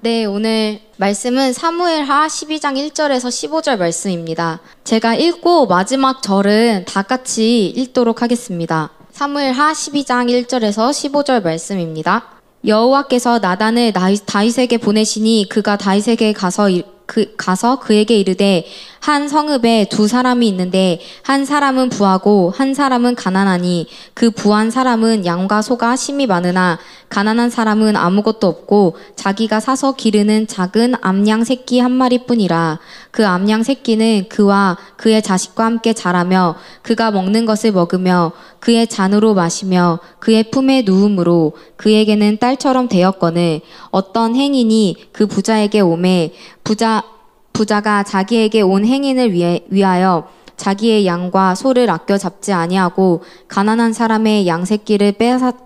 네, 오늘 말씀은 사무엘하 12장 1절에서 15절 말씀입니다. 제가 읽고 마지막 절은 다 같이 읽도록 하겠습니다. 사무엘하 12장 1절에서 15절 말씀입니다. 여호와께서 나단을 다윗에게 보내시니 그가 다윗에게 가서 그에게 이르되 한 성읍에 두 사람이 있는데 한 사람은 부하고 한 사람은 가난하니 그 부한 사람은 양과 소가 심히 많으나 가난한 사람은 아무것도 없고 자기가 사서 기르는 작은 암양 새끼 한 마리뿐이라. 그 암양 새끼는 그와 그의 자식과 함께 자라며 그가 먹는 것을 먹으며 그의 잔으로 마시며 그의 품에 누움으로 그에게는 딸처럼 되었거늘 어떤 행인이 그 부자에게 오매 부자가 자기에게 온 행인을 위하여 자기의 양과 소를 아껴 잡지 아니하고 가난한 사람의 양 새끼를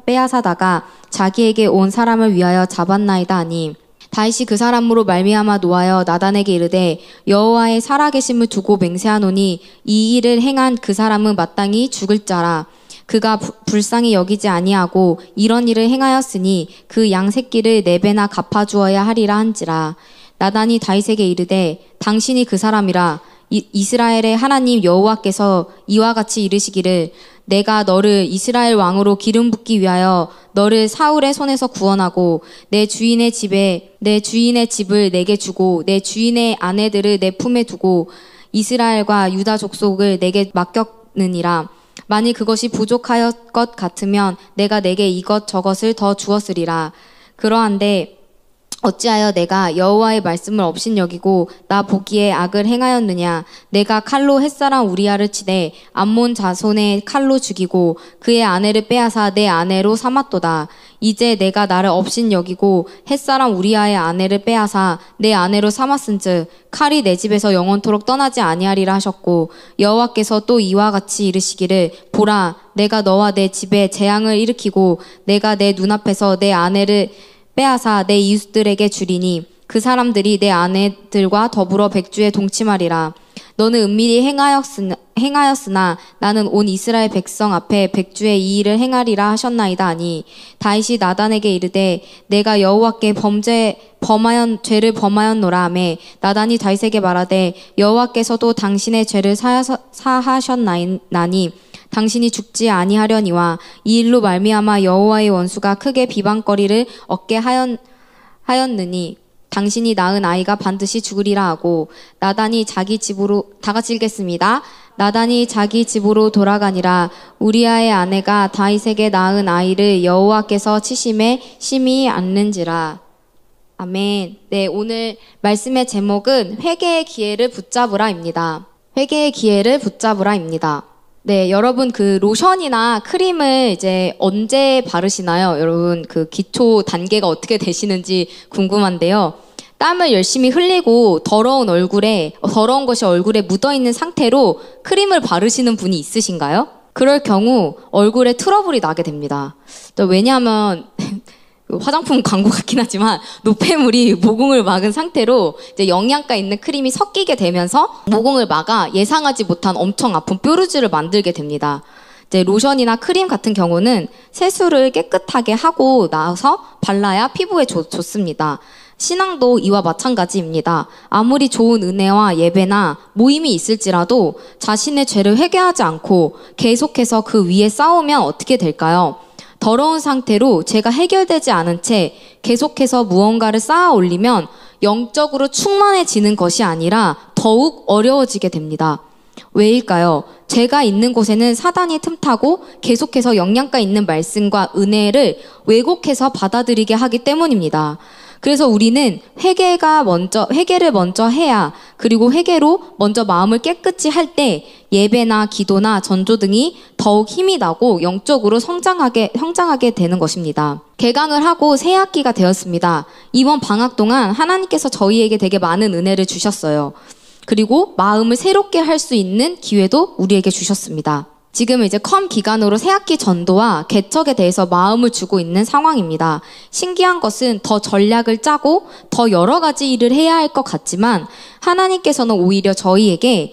빼앗아다가 자기에게 온 사람을 위하여 잡았나이다 하니 다윗이 그 사람으로 말미암아 노하여 나단에게 이르되 여호와의 살아계심을 두고 맹세하노니 이 일을 행한 그 사람은 마땅히 죽을 자라. 그가 불쌍히 여기지 아니하고 이런 일을 행하였으니 그 양 새끼를 4배나 갚아주어야 하리라 한지라. 나단이 다윗에게 이르되 당신이 그 사람이라. 이스라엘의 하나님 여호와께서 이와 같이 이르시기를 내가 너를 이스라엘 왕으로 기름 붓기 위하여 너를 사울의 손에서 구원하고 내 주인의 집을 내게 주고 내 주인의 아내들을 내 품에 두고 이스라엘과 유다 족속을 내게 맡겼느니라. 만일 그것이 부족하였 것 같으면 내가 내게 이것 저것을 더 주었으리라. 그러한데 어찌하여 내가 여호와의 말씀을 업신여기고 나 보기에 악을 행하였느냐. 내가 칼로 햇사람 우리아를 치되 암몬 자손의 칼로 죽이고 그의 아내를 빼앗아 내 아내로 삼았도다. 이제 내가 나를 업신여기고 햇사람 우리아의 아내를 빼앗아 내 아내로 삼았은즉 칼이 내 집에서 영원토록 떠나지 아니하리라 하셨고 여호와께서 또 이와 같이 이르시기를 보라 내가 너와 내 집에 재앙을 일으키고 내가 내 눈앞에서 내 아내를 빼앗아 내 이웃들에게 주리니 그 사람들이 내 아내들과 더불어 백주에 동침하리라. 너는 은밀히 행하였으나 나는 온 이스라엘 백성 앞에 백주의 이 일을 행하리라 하셨나이다 하니 다윗이 나단에게 이르되 내가 여호와께 죄를 범하였노라 하매 나단이 다윗에게 말하되 여호와께서도 당신의 죄를 사하셨나니 당신이 죽지 아니하려니와 이 일로 말미암아 여호와의 원수가 크게 비방거리를 얻게 하였느니 당신이 낳은 아이가 반드시 죽으리라 하고 나단이 자기 집으로 다 같이 읽겠습니다. 나단이 자기 집으로 돌아가니라. 우리아의 아내가 다윗에게 낳은 아이를 여호와께서 치심에 심히 안는지라. 아멘. 네, 오늘 말씀의 제목은 회개의 기회를 붙잡으라입니다. 회개의 기회를 붙잡으라입니다. 네, 여러분 그 로션이나 크림을 이제 언제 바르시나요? 여러분 그 기초 단계가 어떻게 되시는지 궁금한데요. 땀을 열심히 흘리고 더러운 것이 얼굴에 묻어있는 상태로 크림을 바르시는 분이 있으신가요? 그럴 경우 얼굴에 트러블이 나게 됩니다. 왜냐하면 화장품 광고 같긴 하지만 노폐물이 모공을 막은 상태로 이제 영양가 있는 크림이 섞이게 되면서 모공을 막아 예상하지 못한 엄청 아픈 뾰루지를 만들게 됩니다. 이제 로션이나 크림 같은 경우는 세수를 깨끗하게 하고 나서 발라야 피부에 좋습니다. 신앙도 이와 마찬가지입니다. 아무리 좋은 은혜와 예배나 모임이 있을지라도 자신의 죄를 회개하지 않고 계속해서 그 위에 쌓으면 어떻게 될까요? 더러운 상태로 죄가 해결되지 않은 채 계속해서 무언가를 쌓아 올리면 영적으로 충만해지는 것이 아니라 더욱 어려워지게 됩니다. 왜일까요? 죄가 있는 곳에는 사단이 틈타고 계속해서 영양가 있는 말씀과 은혜를 왜곡해서 받아들이게 하기 때문입니다. 그래서 우리는 회개를 먼저 해야, 그리고 회개로 먼저 마음을 깨끗이 할 때 예배나 기도나 전도 등이 더욱 힘이 나고 영적으로 성장하게 되는 것입니다. 개강을 하고 새 학기가 되었습니다. 이번 방학 동안 하나님께서 저희에게 되게 많은 은혜를 주셨어요. 그리고 마음을 새롭게 할 수 있는 기회도 우리에게 주셨습니다. 지금 이제 컴 기간으로 새학기 전도와 개척에 대해서 마음을 주고 있는 상황입니다. 신기한 것은 더 전략을 짜고 더 여러 가지 일을 해야 할 것 같지만 하나님께서는 오히려 저희에게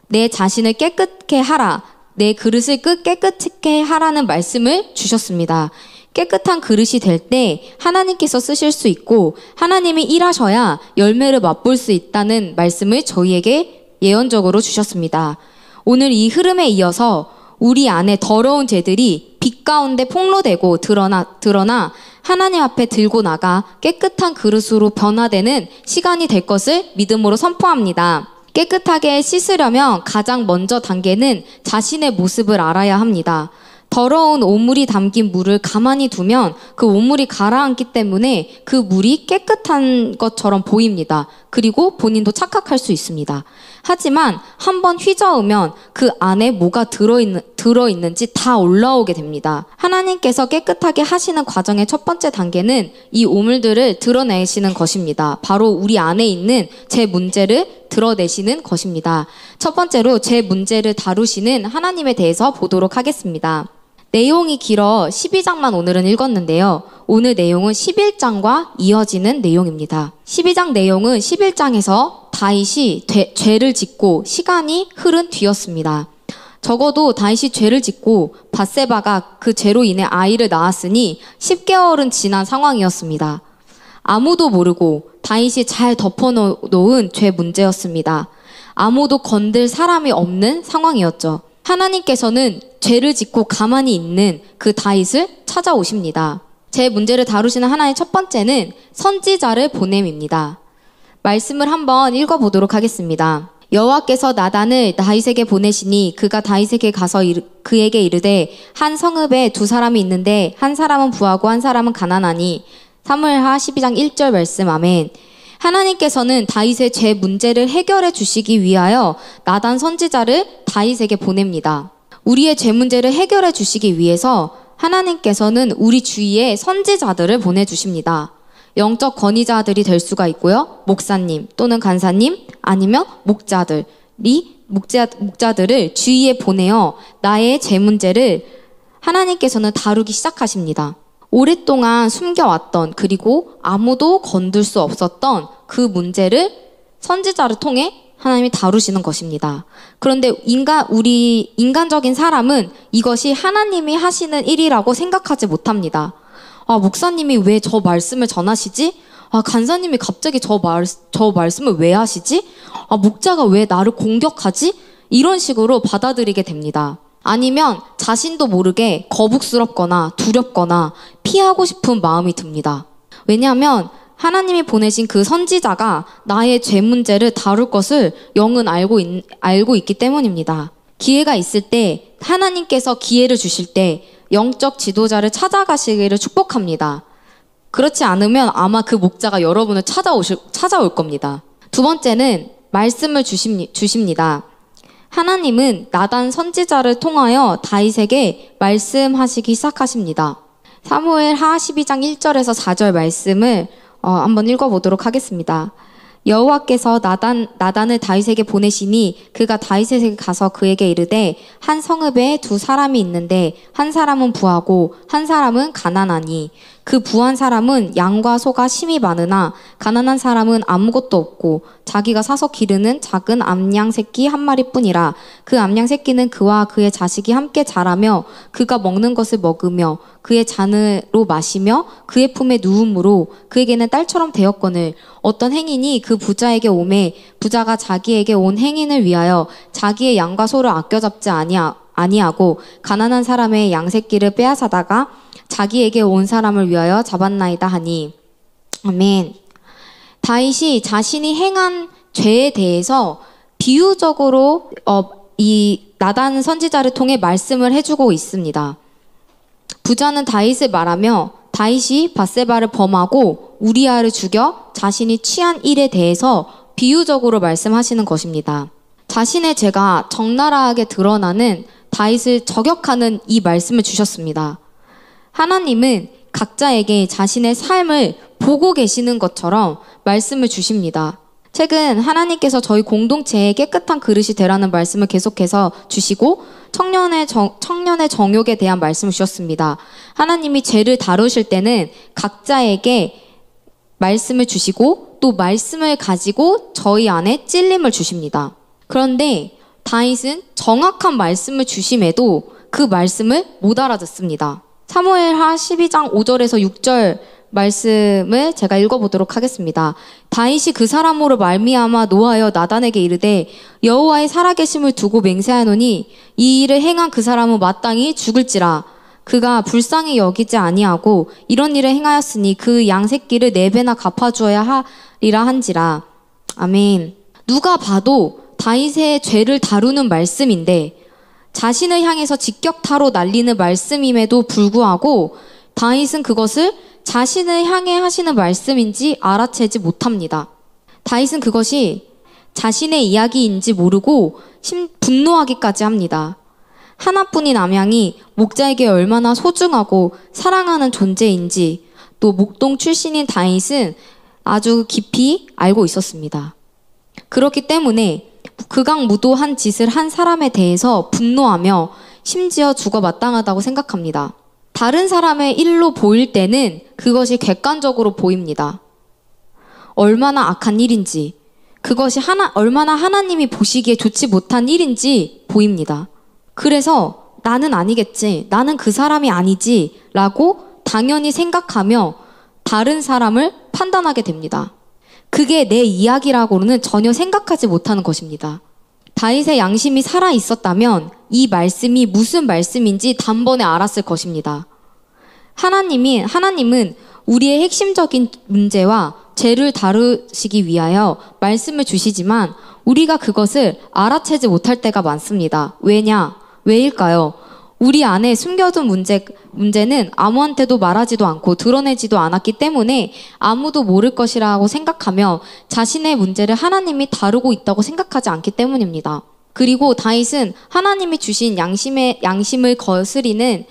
내 자신을 깨끗게 하라, 내 그릇을 깨끗게 하라는 말씀을 주셨습니다. 깨끗한 그릇이 될 때 하나님께서 쓰실 수 있고 하나님이 일하셔야 열매를 맛볼 수 있다는 말씀을 저희에게 예언적으로 주셨습니다. 오늘 이 흐름에 이어서 우리 안에 더러운 죄들이 빛 가운데 폭로되고 드러나 하나님 앞에 들고 나가 깨끗한 그릇으로 변화되는 시간이 될 것을 믿음으로 선포합니다. 깨끗하게 씻으려면 가장 먼저 단계는 자신의 모습을 알아야 합니다. 더러운 오물이 담긴 물을 가만히 두면 그 오물이 가라앉기 때문에 그 물이 깨끗한 것처럼 보입니다. 그리고 본인도 착각할 수 있습니다. 하지만 한번 휘저으면 그 안에 뭐가 들어있는지 다 올라오게 됩니다. 하나님께서 깨끗하게 하시는 과정의 첫 번째 단계는 이 오물들을 드러내시는 것입니다. 바로 우리 안에 있는 제 문제를 드러내시는 것입니다. 첫 번째로 제 문제를 다루시는 하나님에 대해서 보도록 하겠습니다. 내용이 길어 12장만 오늘은 읽었는데요. 오늘 내용은 11장과 이어지는 내용입니다. 12장 내용은 11장에서 다윗이 죄를 짓고 시간이 흐른 뒤였습니다. 적어도 다윗이 죄를 짓고 밧세바가 그 죄로 인해 아이를 낳았으니 10개월은 지난 상황이었습니다. 아무도 모르고 다윗이 잘 덮어놓은 죄 문제였습니다. 아무도 건들 사람이 없는 상황이었죠. 하나님께서는 죄를 짓고 가만히 있는 그 다윗을 찾아오십니다. 제 문제를 다루시는 하나의 첫 번째는 선지자를 보냄입니다. 말씀을 한번 읽어보도록 하겠습니다. 여호와께서 나단을 다윗에게 보내시니 그가 다윗에게 가서 그에게 이르되 한 성읍에 두 사람이 있는데 한 사람은 부하고 한 사람은 가난하니. 사무엘하 12장 1절 말씀. 아멘. 하나님께서는 다윗의 죄 문제를 해결해 주시기 위하여 나단 선지자를 다윗에게 보냅니다. 우리의 죄 문제를 해결해 주시기 위해서 하나님께서는 우리 주위에 선지자들을 보내주십니다. 영적 권위자들이 될 수가 있고요. 목사님 또는 간사님 아니면 목자들을 주위에 보내어 나의 죄 문제를 하나님께서는 다루기 시작하십니다. 오랫동안 숨겨왔던 그리고 아무도 건들 수 없었던 그 문제를 선지자를 통해 하나님이 다루시는 것입니다. 그런데 우리 인간적인 사람은 이것이 하나님이 하시는 일이라고 생각하지 못합니다. 아, 목사님이 왜 저 말씀을 전하시지? 아, 간사님이 갑자기 저 말씀을 왜 하시지? 아, 목자가 왜 나를 공격하지? 이런 식으로 받아들이게 됩니다. 아니면 자신도 모르게 거북스럽거나 두렵거나 피하고 싶은 마음이 듭니다. 왜냐하면 하나님이 보내신 그 선지자가 나의 죄 문제를 다룰 것을 영은 알고 있기 때문입니다. 기회가 있을 때 하나님께서 기회를 주실 때 영적 지도자를 찾아가시기를 축복합니다. 그렇지 않으면 아마 그 목자가 여러분을 찾아올 겁니다. 두 번째는 말씀을 주십니다. 하나님은 나단 선지자를 통하여 다윗에게 말씀하시기 시작하십니다. 사무엘하 12장 1절에서 4절 말씀을 한번 읽어보도록 하겠습니다. 여호와께서 나단을 다윗에게 보내시니 그가 다윗에게 가서 그에게 이르되 한 성읍에 두 사람이 있는데 한 사람은 부하고 한 사람은 가난하니 그 부한 사람은 양과 소가 심이 많으나 가난한 사람은 아무것도 없고 자기가 사서 기르는 작은 암양 새끼 한 마리뿐이라. 그 암양 새끼는 그와 그의 자식이 함께 자라며 그가 먹는 것을 먹으며 그의 잔으로 마시며 그의 품에 누움으로 그에게는 딸처럼 되었거늘 어떤 행인이 그 부자에게 오매 부자가 자기에게 온 행인을 위하여 자기의 양과 소를 아껴잡지 아니하고 가난한 사람의 양새끼를 빼앗아다가 자기에게 온 사람을 위하여 잡았나이다 하니. 아멘. 다윗이 자신이 행한 죄에 대해서 비유적으로 이 나단 선지자를 통해 말씀을 해주고 있습니다. 부자는 다윗을 말하며 다윗이 밧세바를 범하고 우리아를 죽여 자신이 취한 일에 대해서 비유적으로 말씀하시는 것입니다. 자신의 죄가 적나라하게 드러나는 다윗을 저격하는 이 말씀을 주셨습니다. 하나님은 각자에게 자신의 삶을 보고 계시는 것처럼 말씀을 주십니다. 최근 하나님께서 저희 공동체에 깨끗한 그릇이 되라는 말씀을 계속해서 주시고 청년의 정욕에 대한 말씀을 주셨습니다. 하나님이 죄를 다루실 때는 각자에게 말씀을 주시고 또 말씀을 가지고 저희 안에 찔림을 주십니다. 그런데 다윗은 정확한 말씀을 주심에도 그 말씀을 못 알아듣습니다. 사무엘하 12장 5절에서 6절 말씀을 제가 읽어보도록 하겠습니다. 다윗이 그 사람으로 말미암아 노하여 나단에게 이르되 여호와의 살아계심을 두고 맹세하노니 이 일을 행한 그 사람은 마땅히 죽을지라. 그가 불쌍히 여기지 아니하고 이런 일을 행하였으니 그 양 새끼를 4배나 갚아주어야 하리라 한지라. 아멘. 누가 봐도 다윗의 죄를 다루는 말씀인데 자신을 향해서 직격타로 날리는 말씀임에도 불구하고 다윗은 그것을 자신을 향해 하시는 말씀인지 알아채지 못합니다. 다윗은 그것이 자신의 이야기인지 모르고 분노하기까지 합니다. 하나뿐인 암양이 목자에게 얼마나 소중하고 사랑하는 존재인지 또 목동 출신인 다윗은 아주 깊이 알고 있었습니다. 그렇기 때문에 극악무도한 짓을 한 사람에 대해서 분노하며 심지어 죽어 마땅하다고 생각합니다. 다른 사람의 일로 보일 때는 그것이 객관적으로 보입니다. 얼마나 악한 일인지, 그것이 얼마나 하나님이 보시기에 좋지 못한 일인지 보입니다. 그래서 나는 아니겠지, 나는 그 사람이 아니지 라고 당연히 생각하며 다른 사람을 판단하게 됩니다. 그게 내 이야기라고는 전혀 생각하지 못하는 것입니다. 다윗의 양심이 살아 있었다면 이 말씀이 무슨 말씀인지 단번에 알았을 것입니다. 하나님은 우리의 핵심적인 문제와 죄를 다루시기 위하여 말씀을 주시지만 우리가 그것을 알아채지 못할 때가 많습니다. 왜일까요? 우리 안에 숨겨둔 문제는 아무한테도 말하지도 않고 드러내지도 않았기 때문에 아무도 모를 것이라고 생각하며 자신의 문제를 하나님이 다루고 있다고 생각하지 않기 때문입니다. 그리고 다윗은 하나님이 주신 양심을 거스리는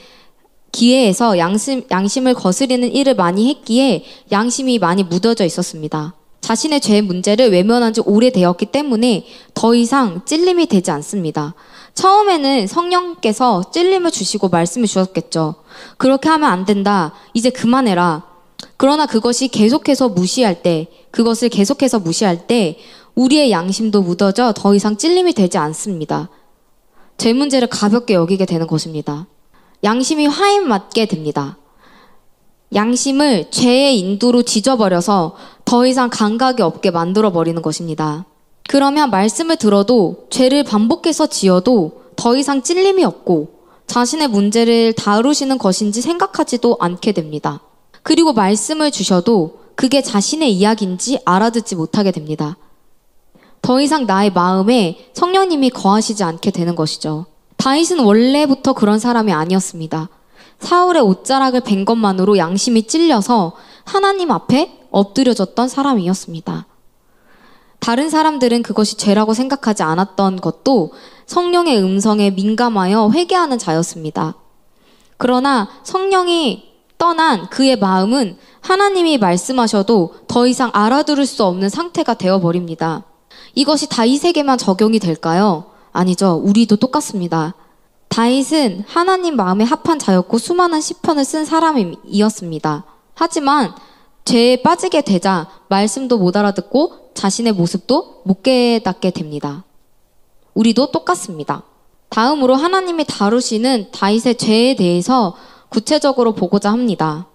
기회에서 양심을 거스리는 일을 많이 했기에 양심이 많이 묻어져 있었습니다. 자신의 죄 문제를 외면한 지 오래되었기 때문에 더 이상 찔림이 되지 않습니다. 처음에는 성령께서 찔림을 주시고 말씀을 주셨겠죠. 그렇게 하면 안 된다. 이제 그만해라. 그러나 그것을 계속해서 무시할 때 우리의 양심도 묻어져 더 이상 찔림이 되지 않습니다. 죄 문제를 가볍게 여기게 되는 것입니다. 양심이 화인 맞게 됩니다. 양심을 죄의 인도로 뒤져버려서 더 이상 감각이 없게 만들어버리는 것입니다. 그러면 말씀을 들어도 죄를 반복해서 지어도 더 이상 찔림이 없고 자신의 문제를 다루시는 것인지 생각하지도 않게 됩니다. 그리고 말씀을 주셔도 그게 자신의 이야기인지 알아듣지 못하게 됩니다. 더 이상 나의 마음에 성령님이 거하시지 않게 되는 것이죠. 다윗은 원래부터 그런 사람이 아니었습니다. 사울의 옷자락을 벤 것만으로 양심이 찔려서 하나님 앞에 엎드려졌던 사람이었습니다. 다른 사람들은 그것이 죄라고 생각하지 않았던 것도 성령의 음성에 민감하여 회개하는 자였습니다. 그러나 성령이 떠난 그의 마음은 하나님이 말씀하셔도 더 이상 알아들을 수 없는 상태가 되어버립니다. 이것이 다윗에게만 적용이 될까요? 아니죠. 우리도 똑같습니다. 다윗은 하나님 마음에 합한 자였고 수많은 시편을 쓴 사람이었습니다. 하지만 죄에 빠지게 되자 말씀도 못 알아듣고 자신의 모습도 못 깨닫게 됩니다. 우리도 똑같습니다. 다음으로 하나님이 다루시는 다윗의 죄에 대해서 구체적으로 보고자 합니다.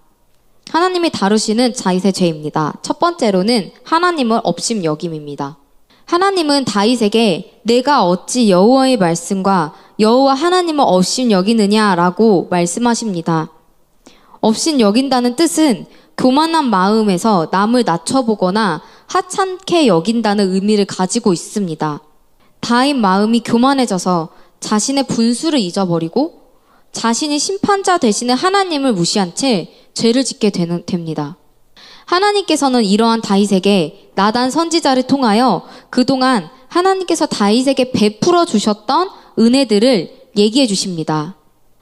하나님이 다루시는 다윗의 죄입니다. 첫 번째로는 하나님을 업심여김입니다. 하나님은 다윗에게 내가 어찌 여호와의 말씀과 여호와 하나님을 업심여기느냐라고 말씀하십니다. 업심여긴다는 뜻은 교만한 마음에서 남을 낮춰보거나 하찮게 여긴다는 의미를 가지고 있습니다. 다윗 마음이 교만해져서 자신의 분수를 잊어버리고 자신이 심판자 되시는 하나님을 무시한 채 죄를 짓게 됩니다. 하나님께서는 이러한 다윗에게 나단 선지자를 통하여 그동안 하나님께서 다윗에게 베풀어 주셨던 은혜들을 얘기해 주십니다.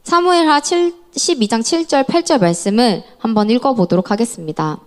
사무엘하 12장 7절 8절 말씀을 한번 읽어보도록 하겠습니다.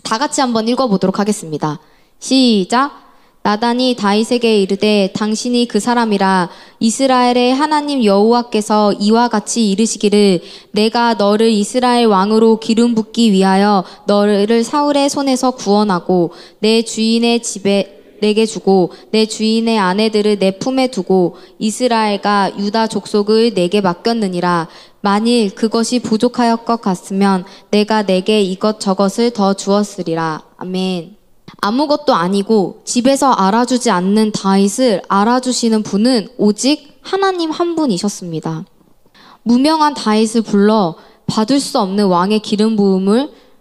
다 같이 한번 읽어보도록 하겠습니다. 시작. 나단이 다윗에게 이르되 당신이 그 사람이라. 이스라엘의 하나님 여호와께서 이와 같이 이르시기를 내가 너를 이스라엘 왕으로 기름 붓기 위하여 너를 사울의 손에서 구원하고 내 주인의 집에 내게 주고 내 주인의 아내들을 내 품에 두고 이스라엘과 유다 족속을 내게 맡겼느니라. 만일 그것이 부족하였 것 같으면 내가 내게 이것저것을 더 주었으리라. 아멘. 아무것도 아니고 집에서 알아주지 않는 다윗을 알아주시는 분은 오직 하나님 한 분이셨습니다. 무명한 다윗을 불러 받을 수 없는 왕의 기름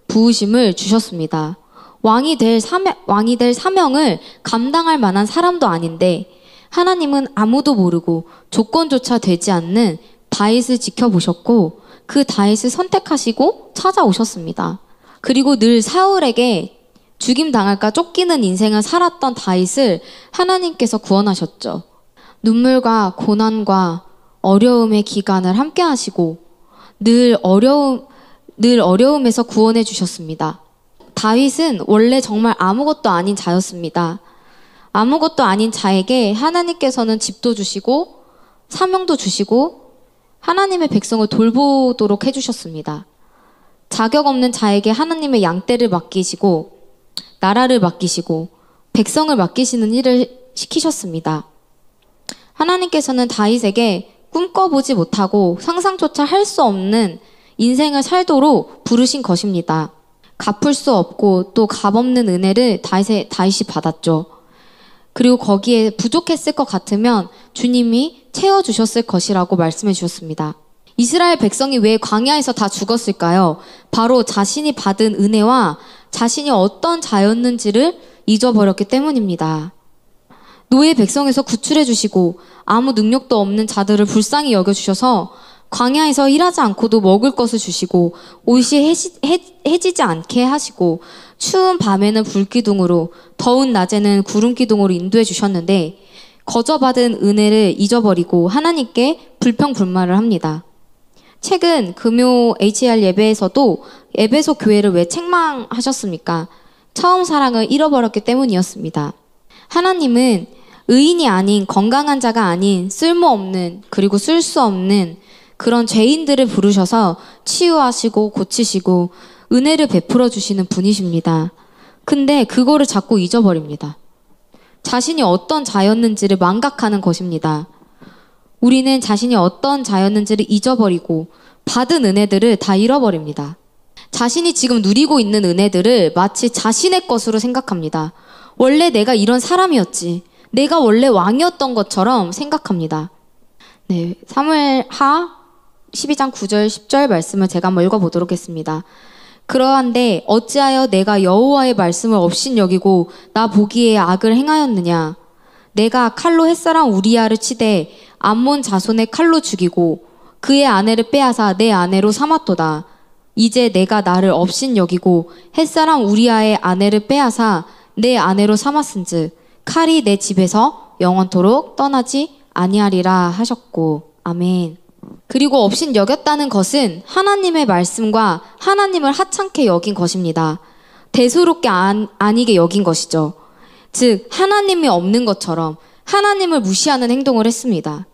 부으심을 주셨습니다. 왕이 될 사명을 감당할 만한 사람도 아닌데 하나님은 아무도 모르고 조건조차 되지 않는 다윗을 지켜보셨고 그 다윗을 선택하시고 찾아오셨습니다. 그리고 늘 사울에게 죽임당할까 쫓기는 인생을 살았던 다윗을 하나님께서 구원하셨죠. 눈물과 고난과 어려움의 기간을 함께 하시고 늘 어려움에서 구원해 주셨습니다. 다윗은 원래 정말 아무것도 아닌 자였습니다. 아무것도 아닌 자에게 하나님께서는 집도 주시고 사명도 주시고 하나님의 백성을 돌보도록 해주셨습니다. 자격 없는 자에게 하나님의 양떼를 맡기시고 나라를 맡기시고 백성을 맡기시는 일을 시키셨습니다. 하나님께서는 다윗에게 꿈꿔보지 못하고 상상조차 할 수 없는 인생을 살도록 부르신 것입니다. 갚을 수 없고 또 값없는 은혜를 다윗이 받았죠. 그리고 거기에 부족했을 것 같으면 주님이 채워주셨을 것이라고 말씀해 주셨습니다. 이스라엘 백성이 왜 광야에서 다 죽었을까요? 바로 자신이 받은 은혜와 자신이 어떤 자였는지를 잊어버렸기 때문입니다. 노예 백성에서 구출해 주시고 아무 능력도 없는 자들을 불쌍히 여겨주셔서 광야에서 일하지 않고도 먹을 것을 주시고 옷이 해지지 않게 하시고 추운 밤에는 불기둥으로 더운 낮에는 구름기둥으로 인도해 주셨는데 거저받은 은혜를 잊어버리고 하나님께 불평불만을 합니다. 최근 금요 HR 예배에서도 에베소 교회를 왜 책망하셨습니까? 처음 사랑을 잃어버렸기 때문이었습니다. 하나님은 의인이 아닌 건강한 자가 아닌 쓸모없는 그리고 쓸 수 없는 그런 죄인들을 부르셔서 치유하시고 고치시고 은혜를 베풀어 주시는 분이십니다. 근데 그거를 자꾸 잊어버립니다. 자신이 어떤 자였는지를 망각하는 것입니다. 우리는 자신이 어떤 자였는지를 잊어버리고 받은 은혜들을 다 잃어버립니다. 자신이 지금 누리고 있는 은혜들을 마치 자신의 것으로 생각합니다. 원래 내가 이런 사람이었지. 내가 원래 왕이었던 것처럼 생각합니다. 네, 사무엘하 12장 9절 10절 말씀을 제가 한번 읽어보도록 하겠습니다. 그러한데 어찌하여 내가 여호와의 말씀을 업신여기고 나 보기에 악을 행하였느냐. 내가 칼로 햇사람 우리야를 치되 암몬 자손의 칼로 죽이고 그의 아내를 빼앗아 내 아내로 삼았도다. 이제 내가 나를 업신여기고 햇사람 우리야의 아내를 빼앗아 내 아내로 삼았은즉 칼이 내 집에서 영원토록 떠나지 아니하리라 하셨고. 아멘. 그리고 업신 여겼다는 것은 하나님의 말씀과 하나님을 하찮게 여긴 것입니다. 대수롭게 아니게 여긴 것이죠. 즉 하나님이 없는 것처럼 하나님을 무시하는 행동을 했습니다.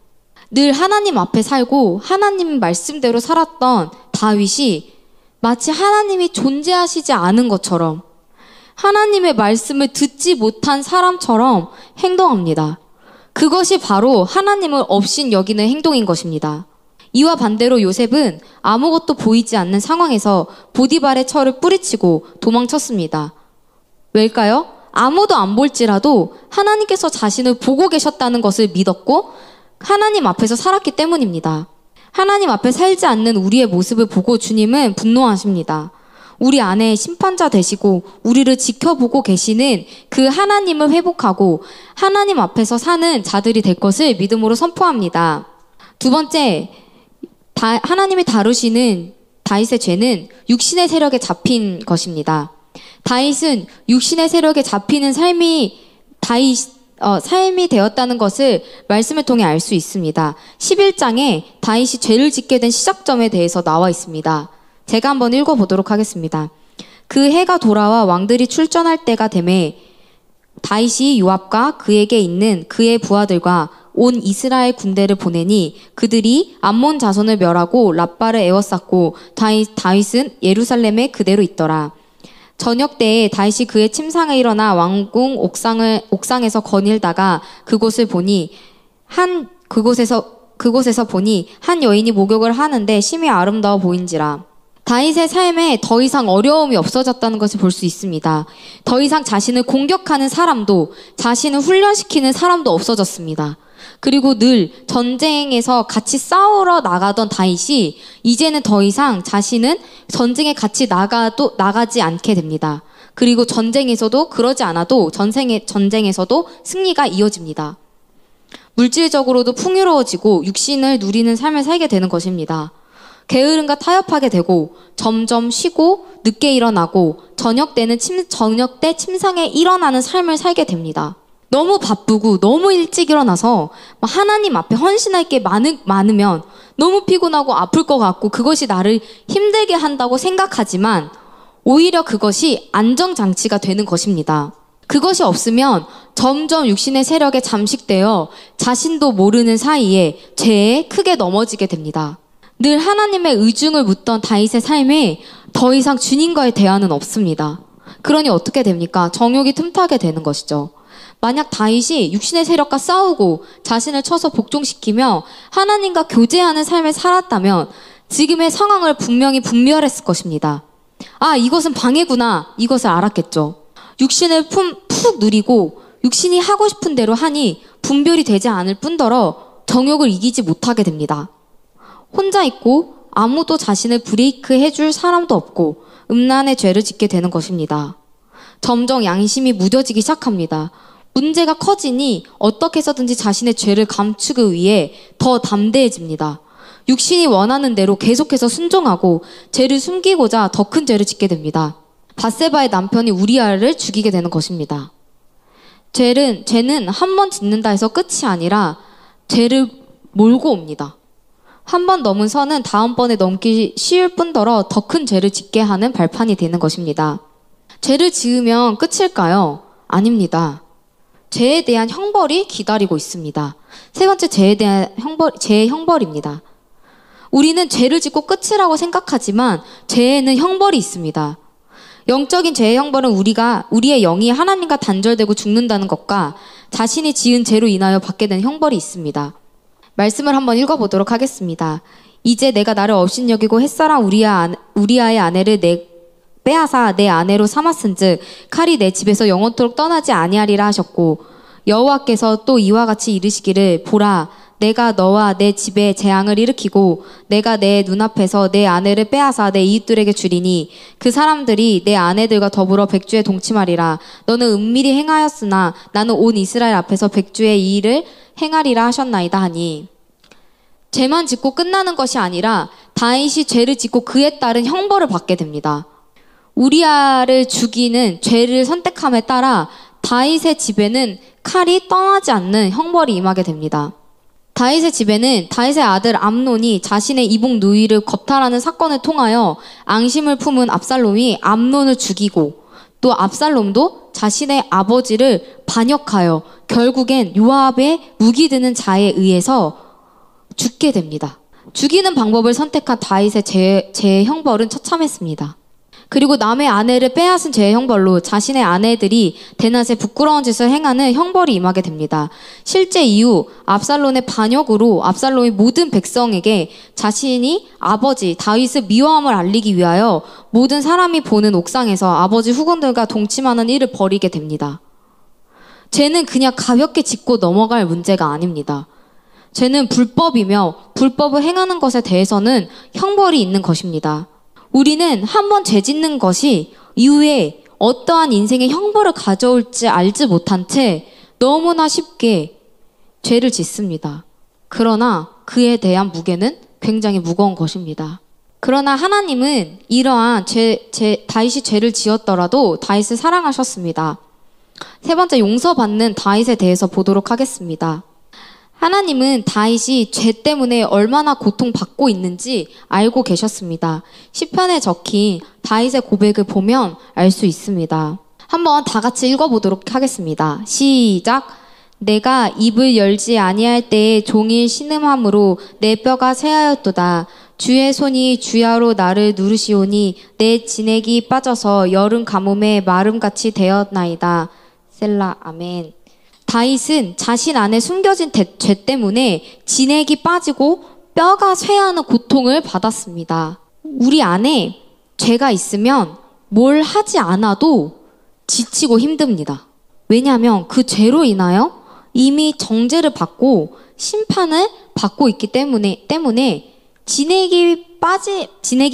늘 하나님 앞에 살고 하나님 말씀대로 살았던 다윗이 마치 하나님이 존재하시지 않은 것처럼 하나님의 말씀을 듣지 못한 사람처럼 행동합니다. 그것이 바로 하나님을 업신 여기는 행동인 것입니다. 이와 반대로 요셉은 아무것도 보이지 않는 상황에서 보디발의 철을 뿌리치고 도망쳤습니다. 왜일까요? 아무도 안 볼지라도 하나님께서 자신을 보고 계셨다는 것을 믿었고 하나님 앞에서 살았기 때문입니다. 하나님 앞에 살지 않는 우리의 모습을 보고 주님은 분노하십니다. 우리 안에 심판자 되시고 우리를 지켜보고 계시는 그 하나님을 회복하고 하나님 앞에서 사는 자들이 될 것을 믿음으로 선포합니다. 두 번째, 하나님이 다루시는 다윗의 죄는 육신의 세력에 잡힌 것입니다. 다윗은 육신의 세력에 잡히는 삶이 되었다는 것을 말씀을 통해 알 수 있습니다. 11장에 다윗이 죄를 짓게 된 시작점에 대해서 나와 있습니다. 제가 한번 읽어보도록 하겠습니다. 그 해가 돌아와 왕들이 출전할 때가 되매 다윗이 요압과 그에게 있는 그의 부하들과 온 이스라엘 군대를 보내니 그들이 암몬 자손을 멸하고 랍바를 에워쌌고 다윗은 예루살렘에 그대로 있더라. 저녁 때에 다윗이 그의 침상에 일어나 왕궁 옥상에서 거닐다가 그곳에서 보니 한 여인이 목욕을 하는데 심히 아름다워 보인지라. 다윗의 삶에 더 이상 어려움이 없어졌다는 것을 볼 수 있습니다. 더 이상 자신을 공격하는 사람도, 자신을 훈련시키는 사람도 없어졌습니다. 그리고 늘 전쟁에서 같이 싸우러 나가던 다윗이 이제는 더 이상 자신은 전쟁에 같이 나가지 않게 됩니다. 그리고 전쟁에서도 그러지 않아도 전쟁에서도 승리가 이어집니다. 물질적으로도 풍요로워지고 육신을 누리는 삶을 살게 되는 것입니다. 게으름과 타협하게 되고 점점 쉬고 늦게 일어나고 저녁 때 침상에 일어나는 삶을 살게 됩니다. 너무 바쁘고 너무 일찍 일어나서 하나님 앞에 헌신할 게 많으면 너무 피곤하고 아플 것 같고 그것이 나를 힘들게 한다고 생각하지만 오히려 그것이 안정장치가 되는 것입니다. 그것이 없으면 점점 육신의 세력에 잠식되어 자신도 모르는 사이에 죄에 크게 넘어지게 됩니다. 늘 하나님의 의중을 묻던 다윗의 삶에 더 이상 주님과의 대화는 없습니다. 그러니 어떻게 됩니까? 정욕이 틈타게 되는 것이죠. 만약 다윗이 육신의 세력과 싸우고 자신을 쳐서 복종시키며 하나님과 교제하는 삶을 살았다면 지금의 상황을 분별했을 것입니다. 아, 이것은 방해구나. 이것을 알았겠죠. 육신을 푹 누리고 육신이 하고 싶은 대로 하니 분별이 되지 않을 뿐더러 정욕을 이기지 못하게 됩니다. 혼자 있고 아무도 자신을 브레이크 해줄 사람도 없고 음란의 죄를 짓게 되는 것입니다. 점점 양심이 무뎌지기 시작합니다. 문제가 커지니 어떻게 해서든지 자신의 죄를 감추기 위해 더 담대해집니다. 육신이 원하는 대로 계속해서 순종하고 죄를 숨기고자 더 큰 죄를 짓게 됩니다. 밧세바의 남편이 우리아를 죽이게 되는 것입니다. 죄는 한 번 짓는다 해서 끝이 아니라 죄를 몰고 옵니다. 한 번 넘은 선은 다음번에 넘기 쉬울 뿐더러 더 큰 죄를 짓게 하는 발판이 되는 것입니다. 죄를 지으면 끝일까요? 아닙니다. 죄에 대한 형벌이 기다리고 있습니다. 세 번째, 죄의 형벌입니다. 우리는 죄를 짓고 끝이라고 생각하지만 죄에는 형벌이 있습니다. 영적인 죄의 형벌은 우리의 영이 하나님과 단절되고 죽는다는 것과 자신이 지은 죄로 인하여 받게 되는 형벌이 있습니다. 말씀을 한번 읽어보도록 하겠습니다. 이제 내가 나를 업신여기고 햇사람 우리아의 아내를 빼앗아 내 아내로 삼았은즉 칼이 내 집에서 영원토록 떠나지 아니하리라 하셨고 여호와께서 또 이와 같이 이르시기를 보라 내가 너와 내 집에 재앙을 일으키고 내가 내 눈앞에서 내 아내를 빼앗아 내 이웃들에게 주리니 그 사람들이 내 아내들과 더불어 백주에 동침하리라. 너는 은밀히 행하였으나 나는 온 이스라엘 앞에서 백주의 이 일을 행하리라 하셨나이다 하니, 죄만 짓고 끝나는 것이 아니라 다윗이 죄를 짓고 그에 따른 형벌을 받게 됩니다. 우리아를 죽이는 죄를 선택함에 따라 다윗의 집에는 칼이 떠나지 않는 형벌이 임하게 됩니다. 다윗의 집에는 다윗의 아들 암논이 자신의 이복 누이를 겁탈하는 사건을 통하여 앙심을 품은 압살롬이 암논을 죽이고 또 압살롬도 자신의 아버지를 반역하여 결국엔 요압의 무기 드는 자에 의해서 죽게 됩니다. 죽이는 방법을 선택한 다윗의 죄의 형벌은 처참했습니다. 그리고 남의 아내를 빼앗은 죄의 형벌로 자신의 아내들이 대낮에 부끄러운 짓을 행하는 형벌이 임하게 됩니다. 실제 이후 압살롬의 반역으로 압살롬이 모든 백성에게 자신이 아버지 다윗의 미워함을 알리기 위하여 모든 사람이 보는 옥상에서 아버지 후궁들과 동침하는 일을 벌이게 됩니다. 죄는 그냥 가볍게 짚고 넘어갈 문제가 아닙니다. 죄는 불법이며 불법을 행하는 것에 대해서는 형벌이 있는 것입니다. 우리는 한번 죄 짓는 것이 이후에 어떠한 인생의 형벌을 가져올지 알지 못한 채 너무나 쉽게 죄를 짓습니다. 그러나 그에 대한 무게는 굉장히 무거운 것입니다. 그러나 하나님은 이러한 다윗이 죄를 지었더라도 다윗을 사랑하셨습니다. 세 번째, 용서받는 다윗에 대해서 보도록 하겠습니다. 하나님은 다윗이 죄 때문에 얼마나 고통받고 있는지 알고 계셨습니다. 시편에 적힌 다윗의 고백을 보면 알 수 있습니다. 한번 다 같이 읽어보도록 하겠습니다. 시작! 내가 입을 열지 아니할 때에 종일 신음함으로 내 뼈가 쇠하였도다. 주의 손이 주야로 나를 누르시오니 내 진액이 빠져서 여름 가뭄에 마름같이 되었나이다. 셀라. 아멘. 다윗은 자신 안에 숨겨진 죄 때문에 진액이 빠지고 뼈가 쇠하는 고통을 받았습니다. 우리 안에 죄가 있으면 뭘 하지 않아도 지치고 힘듭니다. 왜냐하면 그 죄로 인하여 이미 정죄를 받고 심판을 받고 있기 때문에 진액이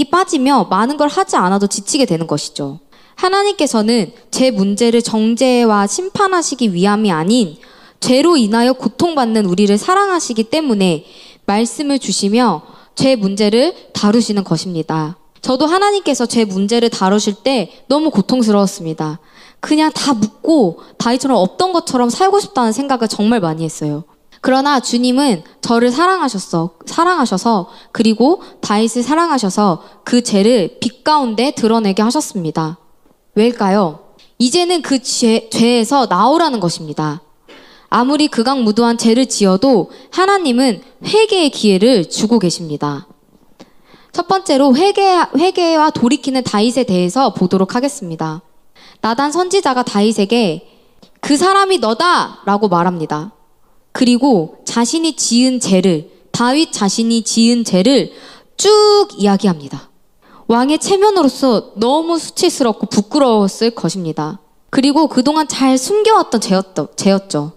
빠지며 많은 걸 하지 않아도 지치게 되는 것이죠. 하나님께서는 제 문제를 정죄와 심판하시기 위함이 아닌 죄로 인하여 고통받는 우리를 사랑하시기 때문에 말씀을 주시며 죄 문제를 다루시는 것입니다. 저도 하나님께서 제 문제를 다루실 때 너무 고통스러웠습니다. 그냥 다 묻고 다윗처럼 없던 것처럼 살고 싶다는 생각을 정말 많이 했어요. 그러나 주님은 저를 사랑하셔서 그리고 다윗을 사랑하셔서 그 죄를 빛 가운데 드러내게 하셨습니다. 왜일까요? 이제는 그 죄에서 나오라는 것입니다. 아무리 극악무도한 죄를 지어도 하나님은 회개의 기회를 주고 계십니다. 첫 번째로 회개와 돌이키는 다윗에 대해서 보도록 하겠습니다. 나단 선지자가 다윗에게 그 사람이 너다! 라고 말합니다. 그리고 다윗 자신이 지은 죄를 쭉 이야기합니다. 왕의 체면으로서 너무 수치스럽고 부끄러웠을 것입니다. 그리고 그동안 잘 숨겨왔던 죄였죠.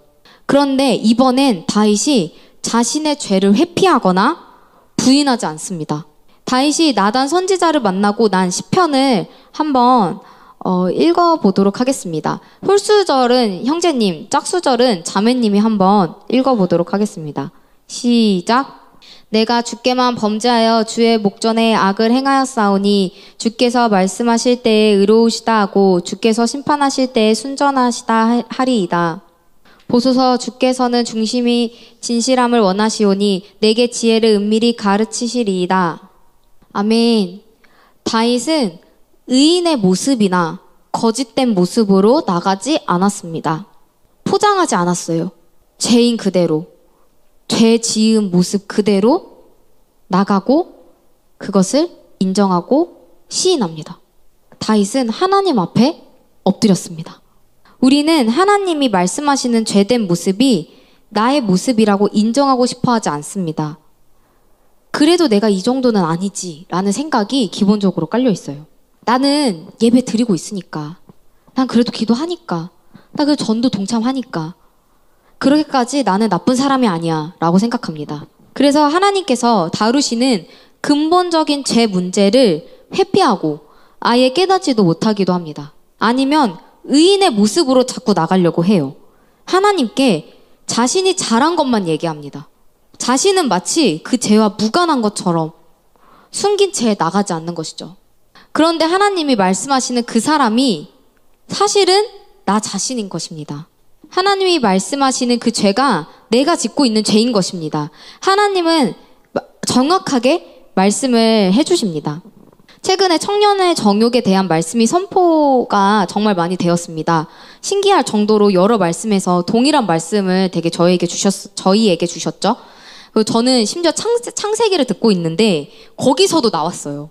그런데 이번엔 다윗이 자신의 죄를 회피하거나 부인하지 않습니다. 다윗이 나단 선지자를 만나고 난 시편을 한번 읽어보도록 하겠습니다. 홀수절은 형제님, 짝수절은 자매님이 한번 읽어보도록 하겠습니다. 시작. 내가 주께만 범죄하여 주의 목전에 악을 행하였사오니 주께서 말씀하실 때에 의로우시다 하고 주께서 심판하실 때에 순전하시다 하리이다. 보소서 주께서는 중심이 진실함을 원하시오니 내게 지혜를 은밀히 가르치시리이다. 아멘. 다윗은 의인의 모습이나 거짓된 모습으로 나가지 않았습니다. 포장하지 않았어요. 죄인 그대로, 죄 지은 모습 그대로 나가고 그것을 인정하고 시인합니다. 다윗은 하나님 앞에 엎드렸습니다. 우리는 하나님이 말씀하시는 죄된 모습이 나의 모습이라고 인정하고 싶어 하지 않습니다. 그래도 내가 이 정도는 아니지 라는 생각이 기본적으로 깔려 있어요. 나는 예배 드리고 있으니까, 난 그래도 기도하니까, 나 그래도 전도 동참하니까 그렇게까지 나는 나쁜 사람이 아니야 라고 생각합니다. 그래서 하나님께서 다루시는 근본적인 죄 문제를 회피하고 아예 깨닫지도 못하기도 합니다. 아니면 의인의 모습으로 자꾸 나가려고 해요. 하나님께 자신이 잘한 것만 얘기합니다. 자신은 마치 그 죄와 무관한 것처럼 숨긴 채 나가지 않는 것이죠. 그런데 하나님이 말씀하시는 그 사람이 사실은 나 자신인 것입니다. 하나님이 말씀하시는 그 죄가 내가 짓고 있는 죄인 것입니다. 하나님은 정확하게 말씀을 해주십니다. 최근에 청년의 정욕에 대한 말씀이 선포가 정말 많이 되었습니다. 신기할 정도로 여러 말씀에서 동일한 말씀을 되게 저희에게 주셨죠. 그리고 저는 심지어 창세기를 듣고 있는데 거기서도 나왔어요.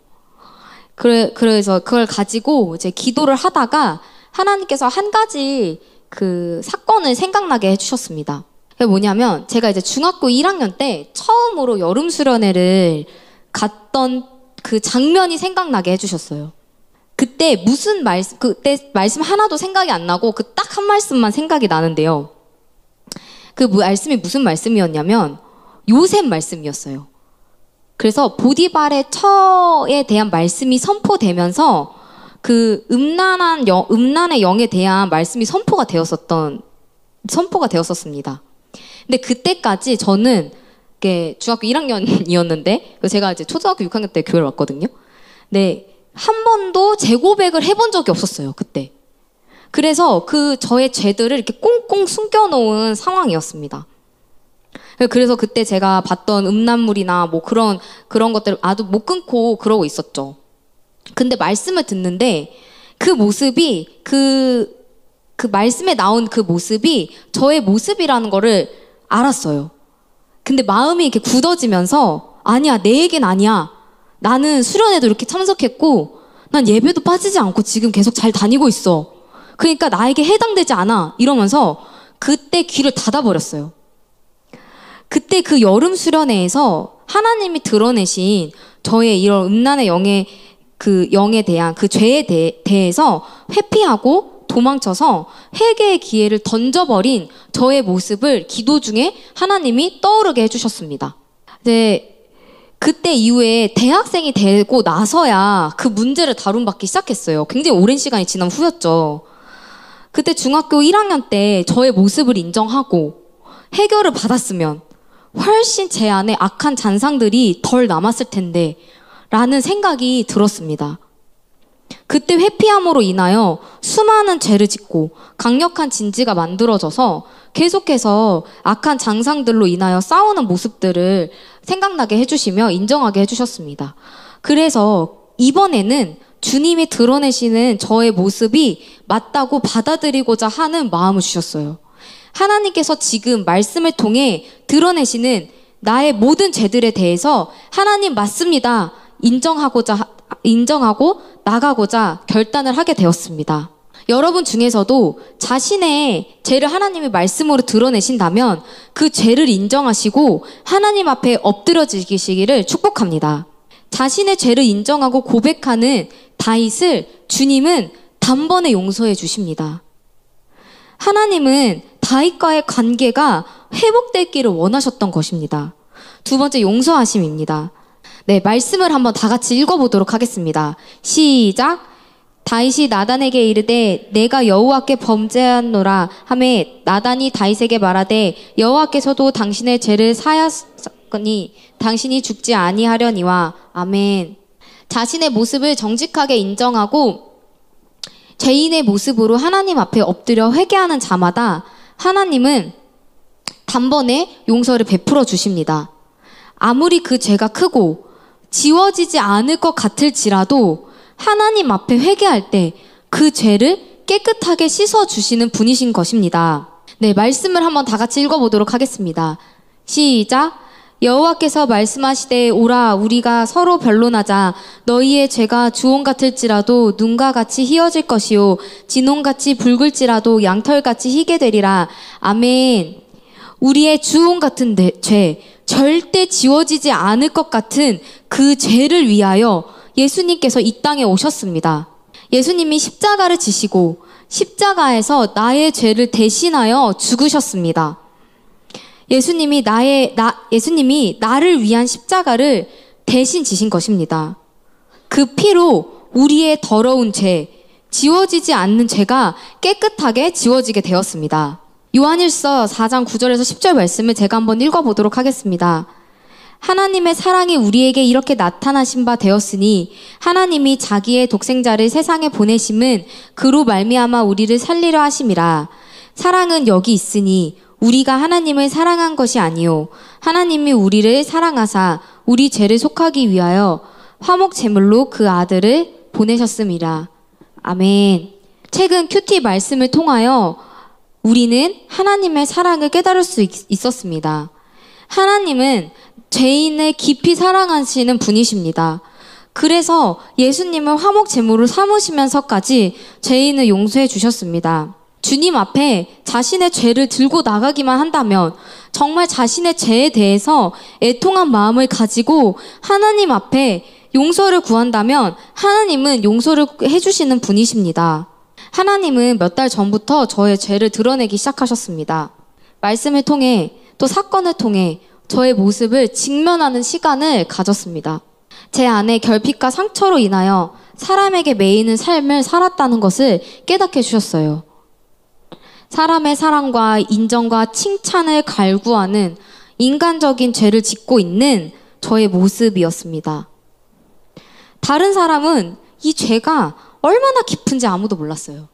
그래서 그걸 가지고 이제 기도를 하다가 하나님께서 한 가지 그 사건을 생각나게 해주셨습니다. 그게 뭐냐면 제가 이제 중학교 1학년 때 처음으로 여름 수련회를 갔던 그 장면이 생각나게 해주셨어요. 그때 말씀 하나도 생각이 안 나고 그 딱 한 말씀만 생각이 나는데요. 그 말씀이 무슨 말씀이었냐면 요셉 말씀이었어요. 그래서 보디발의 처에 대한 말씀이 선포되면서 그 음란의 영에 대한 말씀이 선포가 되었었습니다. 근데 그때까지 저는 중학교 1학년이었는데 제가 이제 초등학교 6학년 때 교회를 왔거든요. 네, 한 번도 재고백을 해본 적이 없었어요, 그때. 그래서 저의 죄들을 이렇게 꽁꽁 숨겨놓은 상황이었습니다. 그래서 그때 제가 봤던 음란물이나 뭐 그런 것들을 아주 못 끊고 그러고 있었죠. 근데 말씀을 듣는데 그 모습이 그 말씀에 나온 그 모습이 저의 모습이라는 거를 알았어요. 근데 마음이 이렇게 굳어지면서 아니야, 내 얘기는 아니야. 나는 수련회도 이렇게 참석했고 난 예배도 빠지지 않고 지금 계속 잘 다니고 있어. 그러니까 나에게 해당되지 않아. 이러면서 그때 귀를 닫아버렸어요. 그때 그 여름 수련회에서 하나님이 드러내신 저의 이런 음란의 영에 대한 그 죄에 대해서 회피하고 도망쳐서 회개의 기회를 던져버린 저의 모습을 기도 중에 하나님이 떠오르게 해주셨습니다. 그때 이후에 대학생이 되고 나서야 그 문제를 다룬받기 시작했어요. 굉장히 오랜 시간이 지난 후였죠. 그때 중학교 1학년 때 저의 모습을 인정하고 해결을 받았으면 훨씬 제 안에 악한 잔상들이 덜 남았을 텐데 라는 생각이 들었습니다. 그때 회피함으로 인하여 수많은 죄를 짓고 강력한 진지가 만들어져서 계속해서 악한 잔상들로 인하여 싸우는 모습들을 생각나게 해주시며 인정하게 해주셨습니다. 그래서 이번에는 주님이 드러내시는 저의 모습이 맞다고 받아들이고자 하는 마음을 주셨어요. 하나님께서 지금 말씀을 통해 드러내시는 나의 모든 죄들에 대해서 하나님 맞습니다. 인정하고 나가고자 결단을 하게 되었습니다. 여러분 중에서도 자신의 죄를 하나님이 말씀으로 드러내신다면 그 죄를 인정하시고 하나님 앞에 엎드려지시기를 축복합니다. 자신의 죄를 인정하고 고백하는 다윗을 주님은 단번에 용서해 주십니다. 하나님은 다윗과의 관계가 회복되기를 원하셨던 것입니다. 두 번째, 용서하심입니다. 네, 말씀을 한번 다 같이 읽어보도록 하겠습니다. 시작! 다윗이 나단에게 이르되 내가 여호와께 범죄하노라 하매 나단이 다윗에게 말하되 여호와께서도 당신의 죄를 사하였으니 당신이 죽지 아니하려니와. 아멘. 자신의 모습을 정직하게 인정하고 죄인의 모습으로 하나님 앞에 엎드려 회개하는 자마다 하나님은 단번에 용서를 베풀어 주십니다. 아무리 그 죄가 크고 지워지지 않을 것 같을지라도 하나님 앞에 회개할 때 그 죄를 깨끗하게 씻어주시는 분이신 것입니다. 네, 말씀을 한번 다 같이 읽어보도록 하겠습니다. 시작! 여호와께서 말씀하시되 오라 우리가 서로 변론하자. 너희의 죄가 주홍 같을지라도 눈과 같이 희어질 것이요 진홍같이 붉을지라도 양털같이 희게 되리라. 아멘. 우리의 주홍 같은 죄, 절대 지워지지 않을 것 같은 그 죄를 위하여 예수님께서 이 땅에 오셨습니다. 예수님이 십자가를 지시고 십자가에서 나의 죄를 대신하여 죽으셨습니다. 예수님이 나를 위한 십자가를 대신 지신 것입니다. 그 피로 우리의 더러운 죄, 지워지지 않는 죄가 깨끗하게 지워지게 되었습니다. 요한일서 4장 9절에서 10절 말씀을 제가 한번 읽어보도록 하겠습니다. 하나님의 사랑이 우리에게 이렇게 나타나신 바 되었으니 하나님이 자기의 독생자를 세상에 보내심은 그로 말미암아 우리를 살리려 하심이라. 사랑은 여기 있으니 우리가 하나님을 사랑한 것이 아니요 하나님이 우리를 사랑하사 우리 죄를 속하기 위하여 화목 제물로 그 아들을 보내셨음이라. 아멘. 최근 큐티 말씀을 통하여 우리는 하나님의 사랑을 깨달을 수 있었습니다. 하나님은 죄인을 깊이 사랑하시는 분이십니다. 그래서 예수님을 화목 제물로 삼으시면서까지 죄인을 용서해 주셨습니다. 주님 앞에 자신의 죄를 들고 나가기만 한다면, 정말 자신의 죄에 대해서 애통한 마음을 가지고 하나님 앞에 용서를 구한다면 하나님은 용서를 해주시는 분이십니다. 하나님은 몇 달 전부터 저의 죄를 드러내기 시작하셨습니다. 말씀을 통해 또 사건을 통해 저의 모습을 직면하는 시간을 가졌습니다. 제 안에 결핍과 상처로 인하여 사람에게 매이는 삶을 살았다는 것을 깨닫게 해주셨어요. 사람의 사랑과 인정과 칭찬을 갈구하는 인간적인 죄를 짓고 있는 저의 모습이었습니다. 다른 사람은 이 죄가 얼마나 깊은지 아무도 몰랐어요.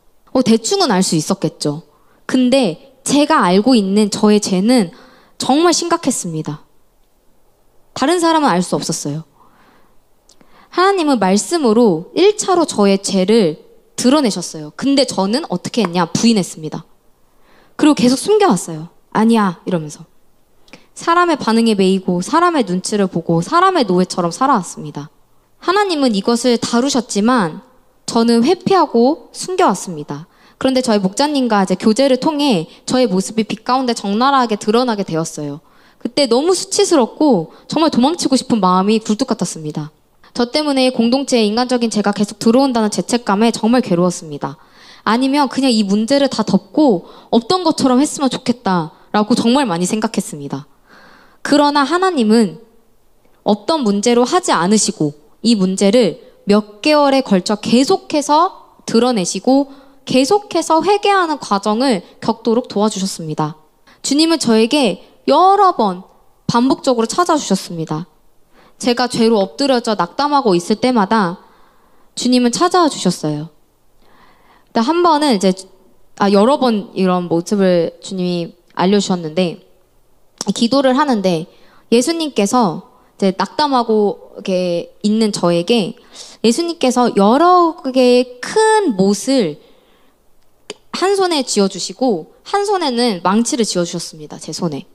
대충은 알 수 있었겠죠. 근데 제가 알고 있는 저의 죄는 정말 심각했습니다. 다른 사람은 알 수 없었어요. 하나님은 말씀으로 1차로 저의 죄를 드러내셨어요. 근데 저는 어떻게 했냐? 부인했습니다. 그리고 계속 숨겨왔어요. 아니야 이러면서. 사람의 반응에 매이고 사람의 눈치를 보고 사람의 노예처럼 살아왔습니다. 하나님은 이것을 다루셨지만 저는 회피하고 숨겨왔습니다. 그런데 저희 목자님과 이제 교제를 통해 저의 모습이 빛 가운데 적나라하게 드러나게 되었어요. 그때 너무 수치스럽고 정말 도망치고 싶은 마음이 굴뚝 같았습니다. 저 때문에 공동체에 인간적인 제가 계속 들어온다는 죄책감에 정말 괴로웠습니다. 아니면 그냥 이 문제를 다 덮고 없던 것처럼 했으면 좋겠다라고 정말 많이 생각했습니다. 그러나 하나님은 없던 문제로 하지 않으시고 이 문제를 몇 개월에 걸쳐 계속해서 드러내시고 계속해서 회개하는 과정을 겪도록 도와주셨습니다. 주님은 저에게 여러 번 반복적으로 찾아주셨습니다. 제가 죄로 엎드려져 낙담하고 있을 때마다 주님은 찾아와 주셨어요. 한 번은 이제 여러 번 이런 모습을 주님이 알려주셨는데, 기도를 하는데 예수님께서 이제 낙담하고 이렇게 있는 저에게 예수님께서 여러 개의 큰 못을 한 손에 쥐어주시고 한 손에는 망치를 쥐어주셨습니다. 제 손에.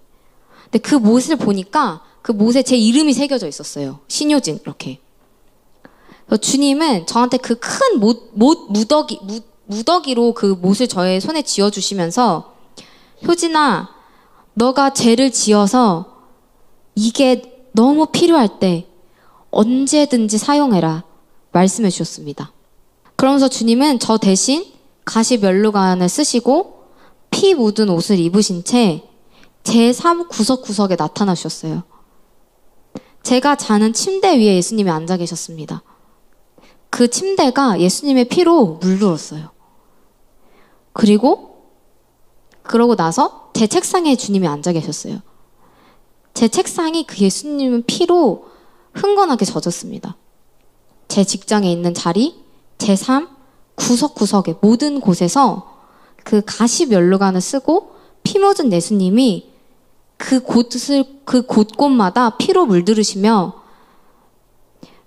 근데 그 못을 보니까 그 못에 제 이름이 새겨져 있었어요. 신효진 이렇게. 주님은 저한테 그 큰 무더기로 그 못을 저의 손에 쥐어주시면서 효진아, 너가 죄를 지어서 이게 너무 필요할 때 언제든지 사용해라 말씀해 주셨습니다. 그러면서 주님은 저 대신 가시 면류관을 쓰시고 피 묻은 옷을 입으신 채 제 삶 구석구석에 나타나셨어요. 제가 자는 침대 위에 예수님이 앉아 계셨습니다. 그 침대가 예수님의 피로 물들었어요. 그러고 나서 제 책상에 주님이 앉아 계셨어요. 제 책상이 그 예수님의 피로 흥건하게 젖었습니다. 제 직장에 있는 자리, 제 삶 구석구석에 모든 곳에서 그 가시 면류관을 쓰고 피 묻은 예수님이 그 곳곳마다 피로 물들으시며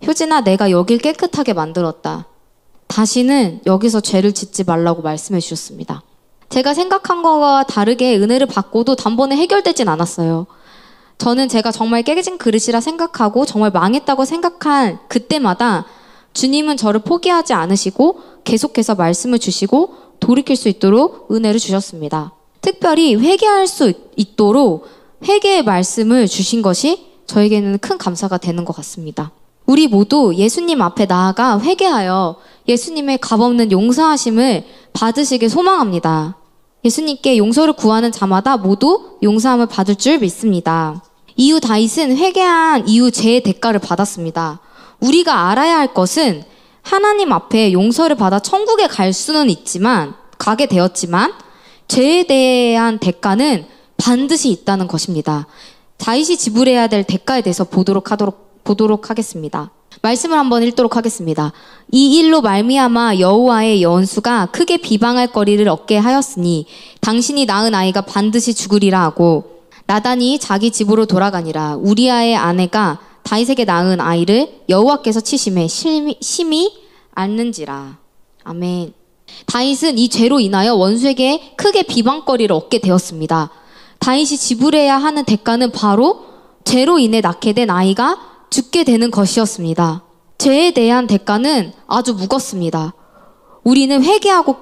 효진아, 내가 여길 깨끗하게 만들었다. 다시는 여기서 죄를 짓지 말라고 말씀해 주셨습니다. 제가 생각한 거와 다르게 은혜를 받고도 단번에 해결되진 않았어요. 저는 제가 정말 깨진 그릇이라 생각하고 정말 망했다고 생각한 그때마다 주님은 저를 포기하지 않으시고 계속해서 말씀을 주시고 돌이킬 수 있도록 은혜를 주셨습니다. 특별히 회개할 수 있도록 회개의 말씀을 주신 것이 저에게는 큰 감사가 되는 것 같습니다. 우리 모두 예수님 앞에 나아가 회개하여 예수님의 값없는 용서하심을 받으시길 소망합니다. 예수님께 용서를 구하는 자마다 모두 용서함을 받을 줄 믿습니다. 이후 다윗은 회개한 이후 죄의 대가를 받았습니다. 우리가 알아야 할 것은 하나님 앞에 용서를 받아 천국에 가게 되었지만 죄에 대한 대가는 반드시 있다는 것입니다. 다윗이 지불해야 될 대가에 대해서 보도록 하겠습니다. 말씀을 한번 읽도록 하겠습니다. 이 일로 말미암아 여호와의 연수가 크게 비방할 거리를 얻게 하였으니 당신이 낳은 아이가 반드시 죽으리라 하고 나단이 자기 집으로 돌아가니라. 우리아의 아내가 다윗에게 낳은 아이를 여호와께서 치심에 심히 앓는지라. 아멘. 다윗은 이 죄로 인하여 원수에게 크게 비방거리를 얻게 되었습니다. 다윗이 지불해야 하는 대가는 바로 죄로 인해 낳게 된 아이가 죽게 되는 것이었습니다. 죄에 대한 대가는 아주 무겁습니다. 우리는 회개하고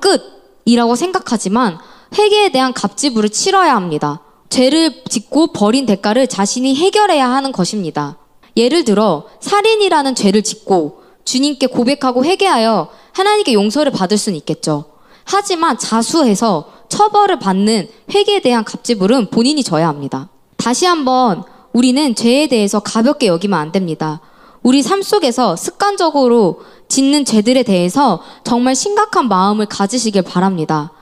끝이라고 생각하지만 회개에 대한 값지불을 치러야 합니다. 죄를 짓고 벌인 대가를 자신이 해결해야 하는 것입니다. 예를 들어 살인이라는 죄를 짓고 주님께 고백하고 회개하여 하나님께 용서를 받을 수는 있겠죠. 하지만 자수해서 처벌을 받는 회개에 대한 값지불은 본인이 져야 합니다. 다시 한번 우리는 죄에 대해서 가볍게 여기면 안 됩니다. 우리 삶 속에서 습관적으로 짓는 죄들에 대해서 정말 심각한 마음을 가지시길 바랍니다.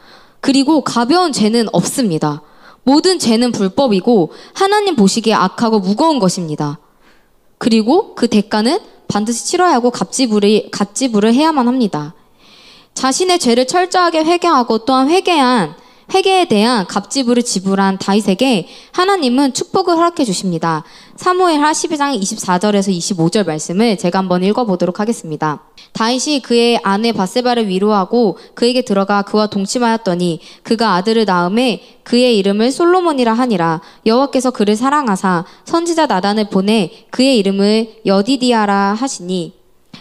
그리고 가벼운 죄는 없습니다. 모든 죄는 불법이고 하나님 보시기에 악하고 무거운 것입니다. 그리고 그 대가는 반드시 치러야 하고 값지불을 해야만 합니다. 자신의 죄를 철저하게 회개하고 또한 회개에 대한 값지불을 지불한 다윗에게 하나님은 축복을 허락해 주십니다. 사무엘하 12장 24절에서 25절 말씀을 제가 한번 읽어보도록 하겠습니다. 다윗이 그의 아내 밧세바를 위로하고 그에게 들어가 그와 동침하였더니 그가 아들을 낳음에 그의 이름을 솔로몬이라 하니라. 여호와께서 그를 사랑하사 선지자 나단을 보내 그의 이름을 여디디아라 하시니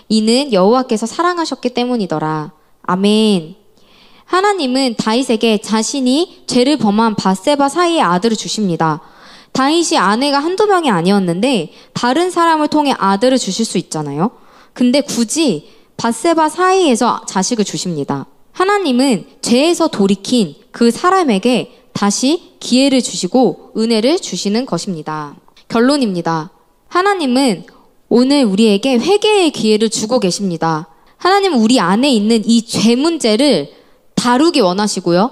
이는 여호와께서 사랑하셨기 때문이더라. 아멘. 하나님은 다윗에게 자신이 죄를 범한 밧세바 사이에 아들을 주십니다. 다윗이 아내가 한두 명이 아니었는데 다른 사람을 통해 아들을 주실 수 있잖아요. 근데 굳이 밧세바 사이에서 자식을 주십니다. 하나님은 죄에서 돌이킨 그 사람에게 다시 기회를 주시고 은혜를 주시는 것입니다. 결론입니다. 하나님은 오늘 우리에게 회개의 기회를 주고 계십니다. 하나님은 우리 안에 있는 이 죄 문제를 다루기 원하시고요.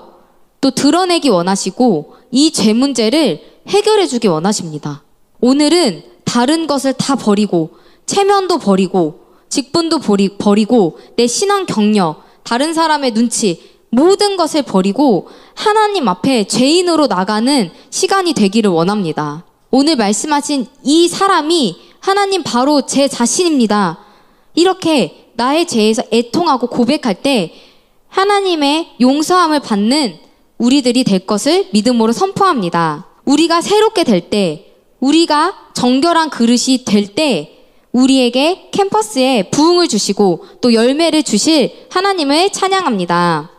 또 드러내기 원하시고 이 죄 문제를 해결해 주기 원하십니다. 오늘은 다른 것을 다 버리고 체면도 버리고 직분도 버리고 내 신앙 경력, 다른 사람의 눈치 모든 것을 버리고 하나님 앞에 죄인으로 나가는 시간이 되기를 원합니다. 오늘 말씀하신 이 사람이 하나님 바로 제 자신입니다. 이렇게 나의 죄에서 애통하고 고백할 때 하나님의 용서함을 받는 우리들이 될 것을 믿음으로 선포합니다. 우리가 새롭게 될 때, 우리가 정결한 그릇이 될 때 우리에게 캠퍼스에 부흥을 주시고 또 열매를 주실 하나님을 찬양합니다.